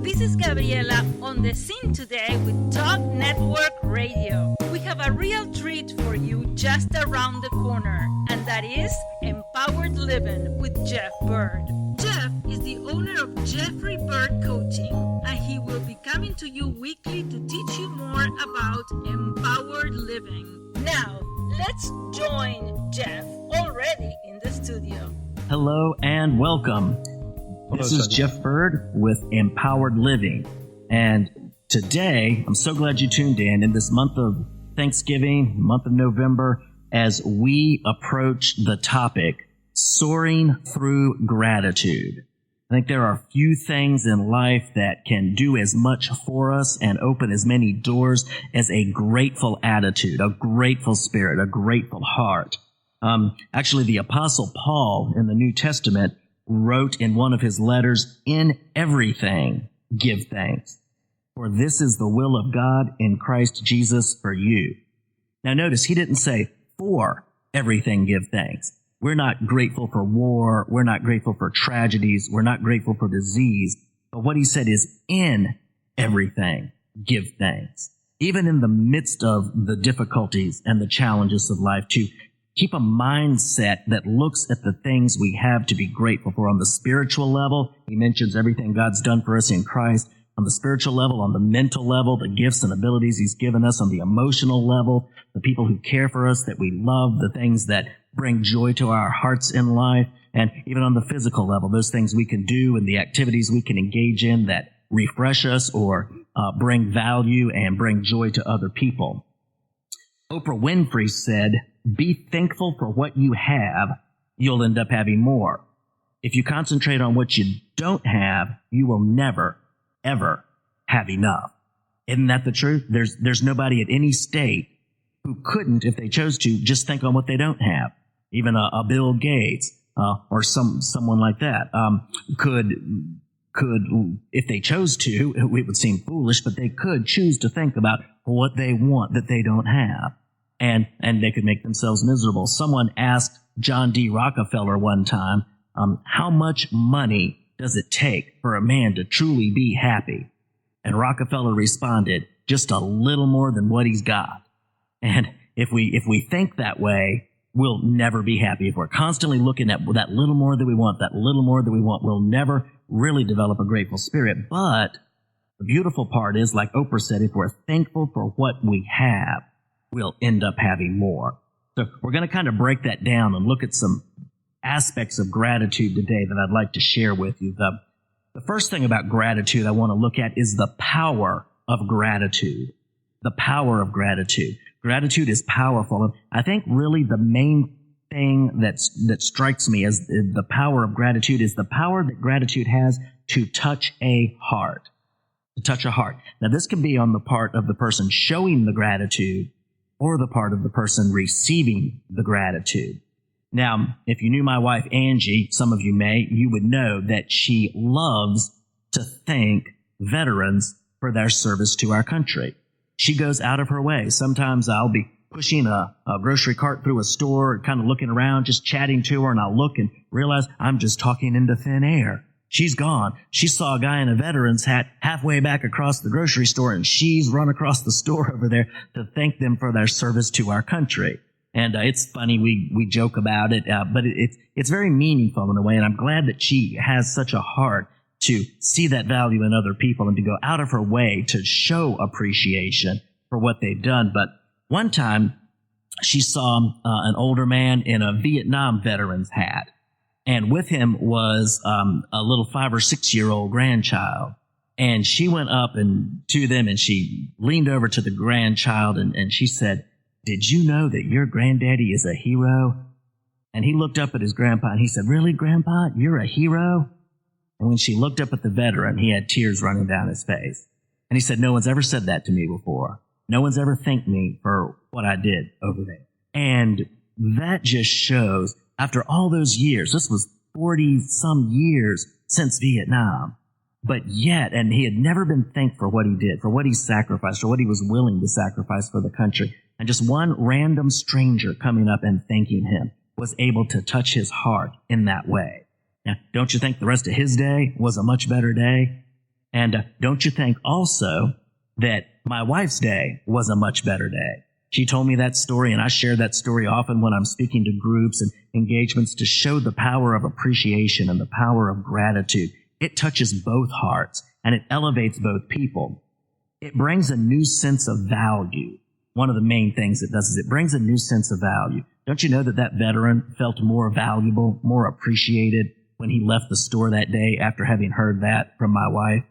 This is Gabriela on the scene today with Talk Network Radio. We have a real treat for you just around the corner, and that is Empowered Living with Jeff Byrd. Jeff is the owner of Jeffrey Byrd Coaching, and he will be coming to you weekly to teach you more about empowered living. Now, let's join Jeff already in the studio. Hello and welcome. This is Jeff Byrd with Empowered Living. And today, I'm so glad you tuned in this month of Thanksgiving, month of November, as we approach the topic, Soaring Through Gratitude. I think there are few things in life that can do as much for us and open as many doors as a grateful attitude, a grateful spirit, a grateful heart. Actually, the Apostle Paul in the New Testament wrote in one of his letters, "In everything give thanks, for this is the will of God in Christ Jesus for you." Now notice, he didn't say, "For everything give thanks." We're not grateful for war. We're not grateful for tragedies. We're not grateful for disease. But what he said is, in everything give thanks. Even in the midst of the difficulties and the challenges of life, to keep a mindset that looks at the things we have to be grateful for. On the spiritual level, he mentions everything God's done for us in Christ. On the spiritual level, on the mental level, the gifts and abilities he's given us. On the emotional level, the people who care for us, that we love, the things that bring joy to our hearts in life. And even on the physical level, those things we can do and the activities we can engage in that refresh us or bring value and bring joy to other people. Oprah Winfrey said, "Be thankful for what you have, you'll end up having more. If you concentrate on what you don't have, you will never, ever have enough." Isn't that the truth? There's nobody at any state who couldn't, if they chose to, just think on what they don't have. Even a Bill Gates or someone like that could, if they chose to, it would seem foolish, but they could choose to think about what they want that they don't have. And they could make themselves miserable. Someone asked John D. Rockefeller one time, how much money does it take for a man to truly be happy? And Rockefeller responded, just a little more than what he's got. And if we think that way, we'll never be happy. If we're constantly looking at that little more that we want, we'll never really develop a grateful spirit. But the beautiful part is, like Oprah said, if we're thankful for what we have, we'll end up having more. So we're going to kind of break that down and look at some aspects of gratitude today that I'd like to share with you. The first thing about gratitude I want to look at is the power of gratitude. The power of gratitude. Gratitude is powerful. And I think really the main thing that strikes me as the power of gratitude is the power that gratitude has to touch a heart. To touch a heart. Now, this can be on the part of the person showing the gratitude or the part of the person receiving the gratitude. Now, if you knew my wife, Angie, some of you may, you would know that she loves to thank veterans for their service to our country. She goes out of her way. Sometimes I'll be pushing a grocery cart through a store, kind of looking around, just chatting to her, and I'll look and realize I'm just talking into thin air. She's gone. She saw a guy in a veteran's hat halfway back across the grocery store, and she's run across the store over there to thank them for their service to our country. And it's funny, we joke about it, but it's very meaningful in a way, and I'm glad that she has such a heart to see that value in other people and to go out of her way to show appreciation for what they've done. But one time, she saw an older man in a Vietnam veteran's hat. And with him was a little 5 or 6 year old grandchild. And she went up to them and she leaned over to the grandchild and she said, "Did you know that your granddaddy is a hero?" And he looked up at his grandpa and he said, "Really, Grandpa? You're a hero?" And when she looked up at the veteran, he had tears running down his face. And he said, "No one's ever said that to me before. No one's ever thanked me for what I did over there." And that just shows, after all those years, this was 40-some years since Vietnam, but yet, and he had never been thanked for what he did, for what he sacrificed, or what he was willing to sacrifice for the country. And just one random stranger coming up and thanking him was able to touch his heart in that way. Now, don't you think the rest of his day was a much better day? And don't you think also that my wife's day was a much better day? She told me that story, and I share that story often when I'm speaking to groups and engagements to show the power of appreciation and the power of gratitude. It touches both hearts, and it elevates both people. It brings a new sense of value. One of the main things it does is it brings a new sense of value. Don't you know that that veteran felt more valuable, more appreciated when he left the store that day after having heard that from my wife?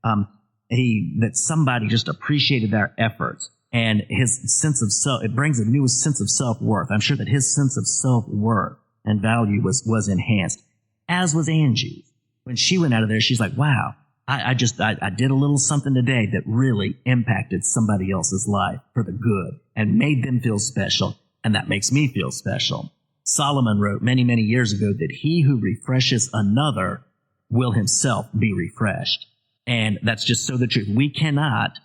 That somebody just appreciated their efforts. And his sense of self, it brings a new sense of self-worth. I'm sure that his sense of self-worth and value was enhanced, as was Angie's. When she went out of there, she's like, wow, I did a little something today that really impacted somebody else's life for the good and made them feel special. And that makes me feel special. Solomon wrote many, many years ago that he who refreshes another will himself be refreshed. And that's just so the truth. We cannot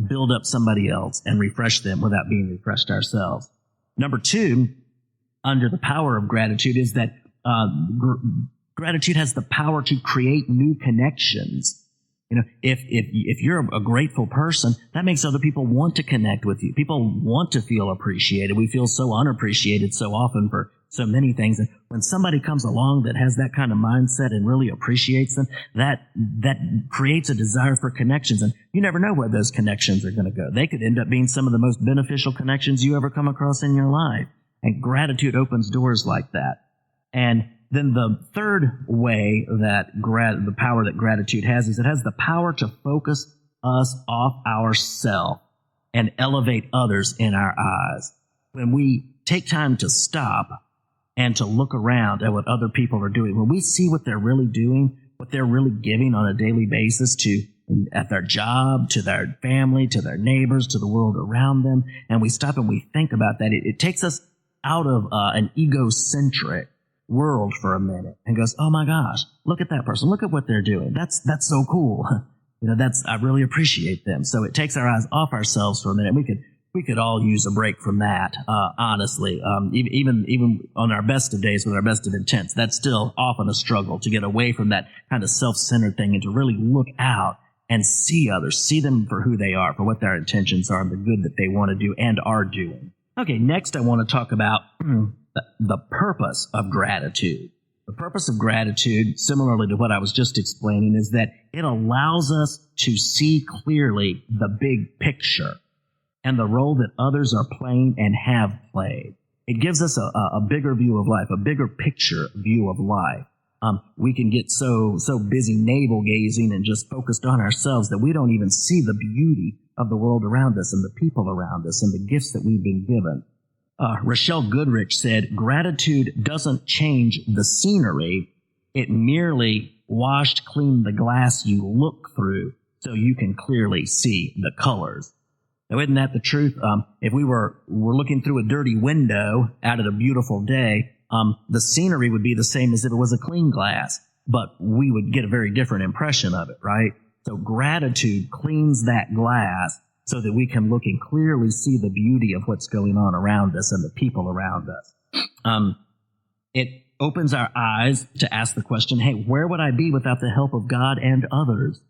build up somebody else and refresh them without being refreshed ourselves. Number two, under the power of gratitude, is that gratitude has the power to create new connections. You know, if you're a grateful person, that makes other people want to connect with you. People want to feel appreciated. We feel so unappreciated so often for so many things. And when somebody comes along that has that kind of mindset and really appreciates them, that creates a desire for connections. And you never know where those connections are going to go. They could end up being some of the most beneficial connections you ever come across in your life. And gratitude opens doors like that. And then the third way that the power that gratitude has is it has the power to focus us off ourselves and elevate others in our eyes. When we take time to stop and to look around at what other people are doing, when we see what they're really doing, what they're really giving on a daily basis at their job, to their family, to their neighbors, to the world around them, and we stop and we think about that, it takes us out of an egocentric world for a minute and goes, oh my gosh, look at that person. Look at what they're doing. That's so cool. You know, I really appreciate them. So it takes our eyes off ourselves for a minute. We could all use a break from that, honestly. Even on our best of days with our best of intents, that's still often a struggle to get away from that kind of self-centered thing and to really look out and see others, see them for who they are, for what their intentions are, and the good that they want to do and are doing. Okay, next I want to talk about the purpose of gratitude. The purpose of gratitude, similarly to what I was just explaining, is that it allows us to see clearly the big picture and the role that others are playing and have played. It gives us a bigger view of life, a bigger picture view of life. We can get so busy navel-gazing and just focused on ourselves that we don't even see the beauty of the world around us and the people around us and the gifts that we've been given. Rochelle Goodrich said, gratitude doesn't change the scenery. It merely washed clean the glass you look through so you can clearly see the colors. Now, isn't that the truth? If we were looking through a dirty window out at a beautiful day, the scenery would be the same as if it was a clean glass, but we would get a very different impression of it, right? So gratitude cleans that glass so that we can look and clearly see the beauty of what's going on around us and the people around us. It opens our eyes to ask the question, hey, where would I be without the help of God and others,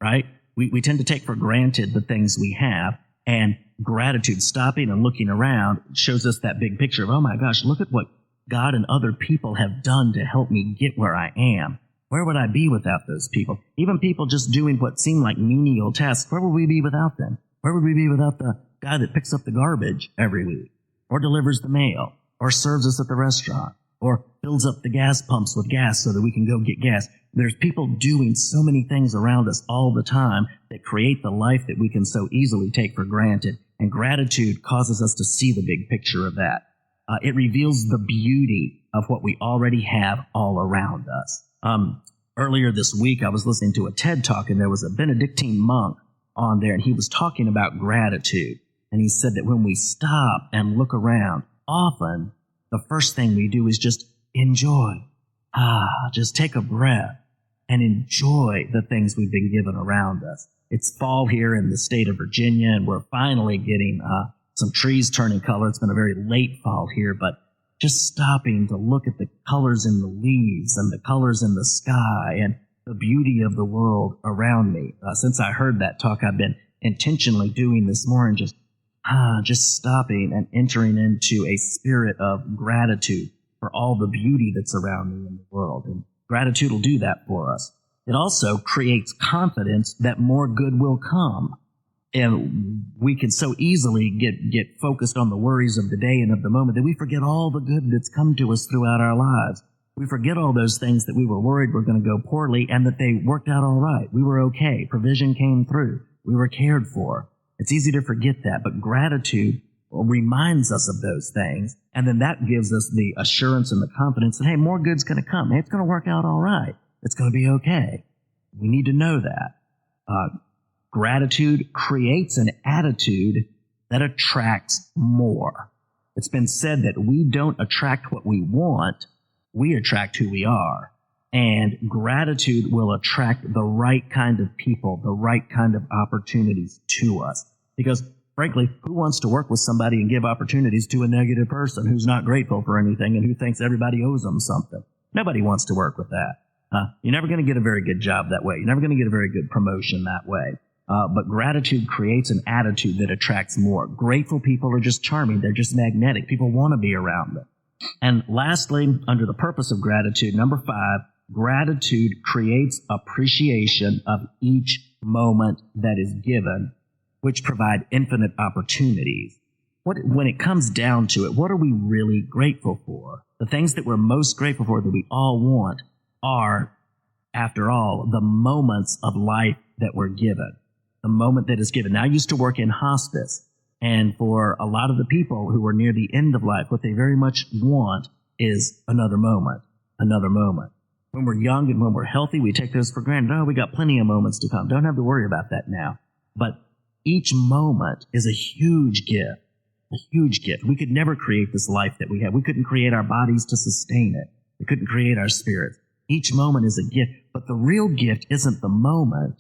right? We tend to take for granted the things we have, and gratitude, stopping and looking around, shows us that big picture of, oh my gosh, look at what God and other people have done to help me get where I am. Where would I be without those people? Even people just doing what seem like menial tasks, where would we be without them? Where would we be without the guy that picks up the garbage every week, or delivers the mail, or serves us at the restaurant, or fills up the gas pumps with gas so that we can go get gas? There's people doing so many things around us all the time that create the life that we can so easily take for granted. And gratitude causes us to see the big picture of that. It reveals the beauty of what we already have all around us. Earlier this week, I was listening to a TED Talk, and there was a Benedictine monk on there, and he was talking about gratitude. And he said that when we stop and look around, often the first thing we do is just enjoy. Just take a breath and enjoy the things we've been given around us. It's fall here in the state of Virginia, and we're finally getting some trees turning color. It's been a very late fall here, but just stopping to look at the colors in the leaves and the colors in the sky and the beauty of the world around me. Since I heard that talk, I've been intentionally doing this more and just stopping and entering into a spirit of gratitude for all the beauty that's around me in the world. And gratitude will do that for us. It also creates confidence that more good will come. And we can so easily get focused on the worries of the day and of the moment that we forget all the good that's come to us throughout our lives. We forget all those things that we were worried were going to go poorly and that they worked out all right. We were okay. Provision came through. We were cared for. It's easy to forget that, but gratitude reminds us of those things. And then that gives us the assurance and the confidence that, hey, more good's going to come. Hey, it's going to work out all right. It's going to be okay. We need to know that. Gratitude creates an attitude that attracts more. It's been said that we don't attract what we want, we attract who we are. And gratitude will attract the right kind of people, the right kind of opportunities to us. Because, frankly, who wants to work with somebody and give opportunities to a negative person who's not grateful for anything and who thinks everybody owes them something? Nobody wants to work with that. You're never going to get a very good job that way. You're never going to get a very good promotion that way. But gratitude creates an attitude that attracts more. Grateful people are just charming. They're just magnetic. People want to be around them. And lastly, under the purpose of gratitude, number 5, gratitude creates appreciation of each moment that is given, which provide infinite opportunities. When it comes down to it, what are we really grateful for? The things that we're most grateful for that we all want are, after all, the moments of life that we're given. The moment that is given. Now, I used to work in hospice, and for a lot of the people who are near the end of life, what they very much want is another moment, another moment. When we're young and when we're healthy, we take those for granted. Oh, we got plenty of moments to come. Don't have to worry about that now. But each moment is a huge gift, a huge gift. We could never create this life that we have. We couldn't create our bodies to sustain it. We couldn't create our spirits. Each moment is a gift, but the real gift isn't the moment.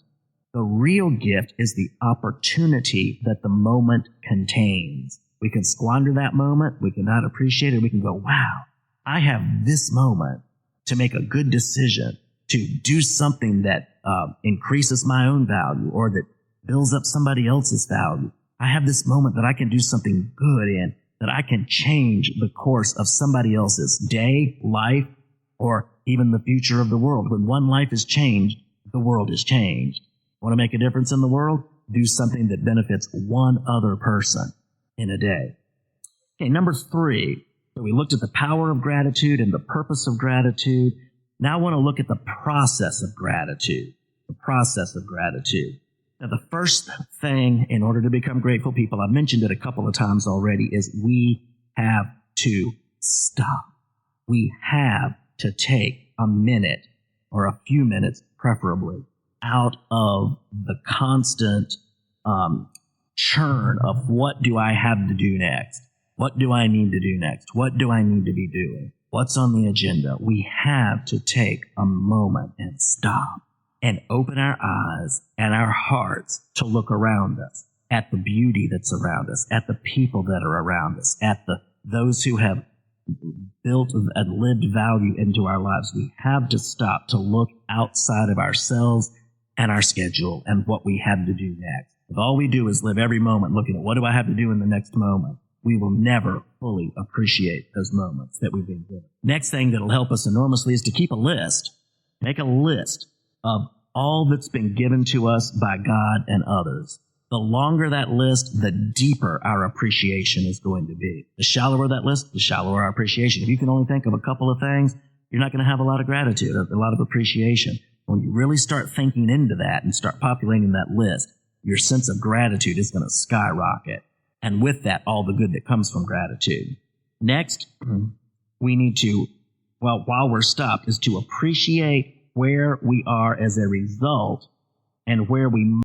The real gift is the opportunity that the moment contains. We can squander that moment. We can not appreciate it. We can go, wow, I have this moment to make a good decision, to do something that increases my own value or that builds up somebody else's value. I have this moment that I can do something good in, that I can change the course of somebody else's day, life, or even the future of the world. When one life is changed, the world is changed. Want to make a difference in the world? Do something that benefits one other person in a day. Okay, number 3. So we looked at the power of gratitude and the purpose of gratitude. Now I want to look at the process of gratitude. The process of gratitude. Now the first thing in order to become grateful people, I've mentioned it a couple of times already, is we have to stop. We have to take a minute or a few minutes, preferably, out of the constant churn of what do I have to do next? What do I need to do next? What do I need to be doing? What's on the agenda? We have to take a moment and stop and open our eyes and our hearts to look around us, at the beauty that's around us, at the people that are around us, at those who have built and lived value into our lives. We have to stop to look outside of ourselves and our schedule and what we have to do next. If all we do is live every moment looking at what do I have to do in the next moment, we will never fully appreciate those moments that we've been given. Next thing that'll help us enormously is to keep a list. Make a list of all that's been given to us by God and others. The longer that list, the deeper our appreciation is going to be. The shallower that list, the shallower our appreciation. If you can only think of a couple of things, you're not going to have a lot of gratitude, a lot of appreciation. When you really start thinking into that and start populating that list, your sense of gratitude is going to skyrocket. And with that, all the good that comes from gratitude. Next, we need to, while we're stopped, is to appreciate where we are as a result and where we